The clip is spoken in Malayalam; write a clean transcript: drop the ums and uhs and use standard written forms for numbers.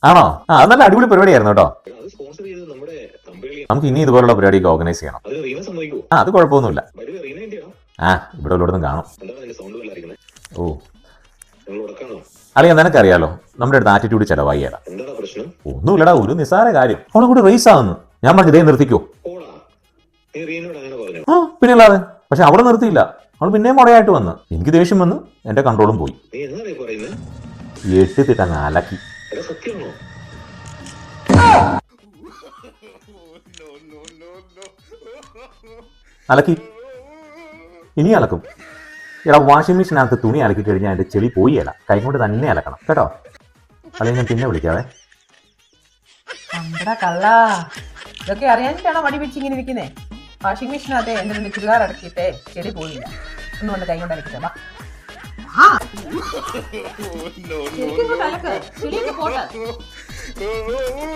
ആണോ? ആ അത് നല്ല അടിപൊളി പരിപാടിയായിരുന്നു കേട്ടോ. നമുക്ക് ഇനി ഇതുപോലുള്ള പരിപാടിയൊക്കെ ഓർഗനൈസ് ചെയ്യണം. ആ അത് കുഴപ്പമൊന്നുമില്ല. ആ ഇവിടെ ഉള്ളടത്തും കാണും. ഓ അല്ലെങ്കിൽ നിനക്കറിയാലോ നമ്മുടെ അടുത്ത് ആറ്റിറ്റ്യൂഡ് ചെലവായില്ല. ഒന്നുമില്ലടാ, ഒരു നിസ്സാര കാര്യം അവളെ കൂടി റേസ് ആവുന്നു. ഞാൻ പറഞ്ഞു ഇതേ നിർത്തിക്കോ. ആ പിന്നെ അല്ലാതെ. പക്ഷെ അവിടെ നിർത്തിയില്ല, അവൾ പിന്നെയും മുടയായിട്ട് വന്ന്. എനിക്ക് ദേഷ്യം വന്ന് എന്റെ കൺട്രോളും പോയി. എട്ടിത്തിട്ടങ്ങ് അലക്കി. അലക്കി ഇനി അലക്കും. എടാ വാഷിംഗ് മെഷീനകത്ത് തുണി അലക്കി കഴിഞ്ഞാൽ അതിന്റെ ചെളി പോയില്ല. കൈ കൊണ്ട് തന്നെ അലക്കണം കേട്ടോ. അല്ലെങ്കിൽ ഞാൻ പിന്നെ വിളിക്കാവേ. കള്ള ഇതൊക്കെ അറിയാനിട്ടാണോ മടി പിടിച്ച് ഇങ്ങനെ ഇരിക്കുന്നേ? വാഷിംഗ് മെഷീനകത്തെ എന്റെ രണ്ട് ചുരിദാർ അടക്കിയിട്ട് ചെളി പോയില്ല. ഒന്നും കൊണ്ട് കൈ കൊണ്ട് അലക്കിട്ടാ. no.